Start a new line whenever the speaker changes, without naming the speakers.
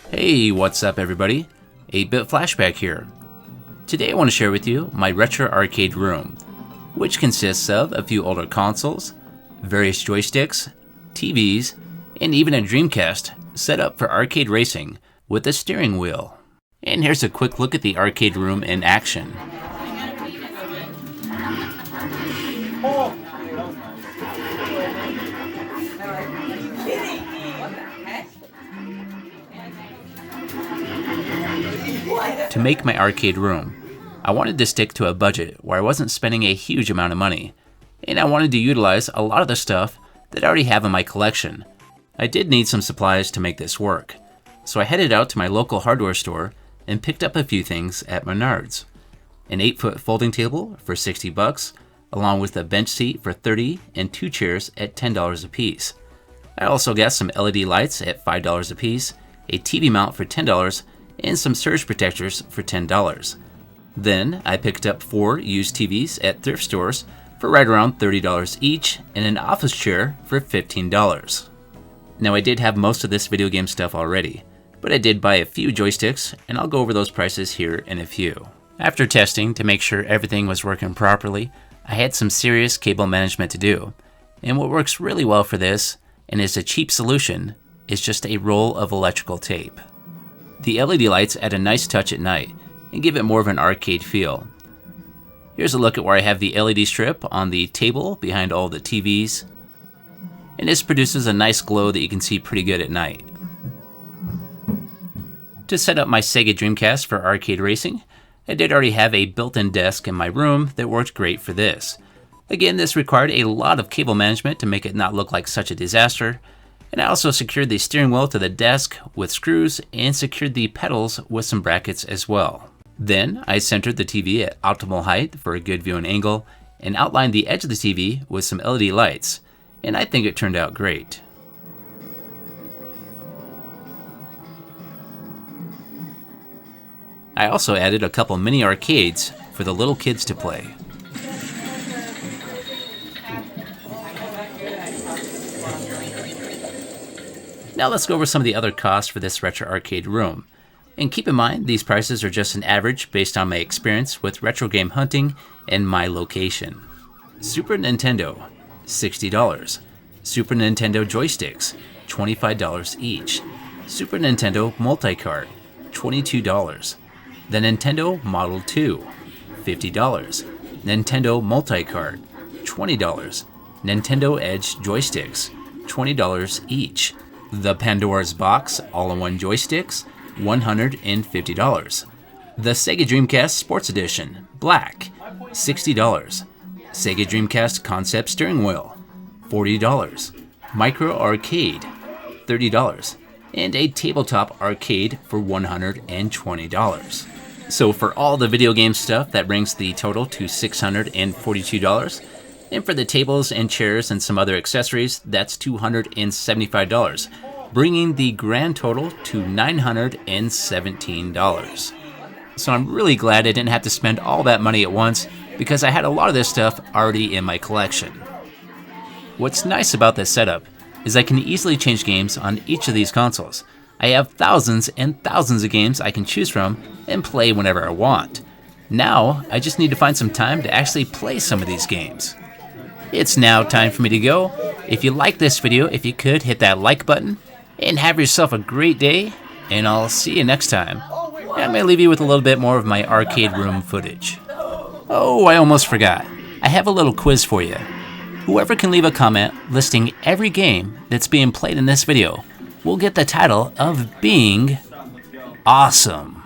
Hey, what's up everybody? 8-Bit Flashback here. Today I want to share with you my retro arcade room, which consists of a few older consoles, various joysticks, TVs, and even a Dreamcast set up for arcade racing with a steering wheel. And here's a quick look at the arcade room in action. To make my arcade room, I wanted to stick to a budget where I wasn't spending a huge amount of money, and I wanted to utilize a lot of the stuff that I already have in my collection. I did need some supplies to make this work, so I headed out to my local hardware store and picked up a few things at Menards. An 8-foot folding table for $60, along with a bench seat for $30 and 2 chairs at $10 a piece. I also got some LED lights at $5 a piece, a TV mount for $10, and some surge protectors for $10. Then I picked up 4 used TVs at thrift stores for right around $30 each and an office chair for $15. Now I did have most of this video game stuff already, but I did buy a few joysticks and I'll go over those prices here in a few. After testing to make sure everything was working properly, I had some serious cable management to do, and what works really well for this, and is a cheap solution, is just a roll of electrical tape. The LED lights add a nice touch at night and give it more of an arcade feel. Here's a look at where I have the LED strip on the table behind all the TVs, and this produces a nice glow that you can see pretty good at night. To set up my Sega Dreamcast for arcade racing, I did already have a built-in desk in my room that worked great for this. Again, this required a lot of cable management to make it not look like such a disaster, and I also secured the steering wheel to the desk with screws and secured the pedals with some brackets as well. Then I centered the TV at optimal height for a good viewing angle and outlined the edge of the TV with some LED lights, and I think it turned out great. I also added a couple mini arcades for the little kids to play. Now let's go over some of the other costs for this retro arcade room. And keep in mind, these prices are just an average based on my experience with retro game hunting and my location. Super Nintendo, $60. Super Nintendo joysticks, $25 each. Super Nintendo multi-cart, $22. The Nintendo Model 2, $50. Nintendo multi-cart, $20. Nintendo Edge joysticks, $20 each. The Pandora's Box all-in-one joysticks, $150. The Sega Dreamcast Sports Edition, black, $60. Sega Dreamcast Concept Steering Wheel, $40. Micro Arcade, $30. And a tabletop arcade for $120. So for all the video game stuff, that brings the total to $642. And for the tables and chairs and some other accessories, that's $275, bringing the grand total to $917. So I'm really glad I didn't have to spend all that money at once, because I had a lot of this stuff already in my collection. What's nice about this setup is I can easily change games on each of these consoles. I have thousands and thousands of games I can choose from and play whenever I want. Now, I just need to find some time to actually play some of these games. It's now time for me to go. If you like this video, if you could, hit that like button, and have yourself a great day, and I'll see you next time. And I'm going to leave you with a little bit more of my arcade room footage. Oh, I almost forgot. I have a little quiz for you. Whoever can leave a comment listing every game that's being played in this video will get the title of being awesome.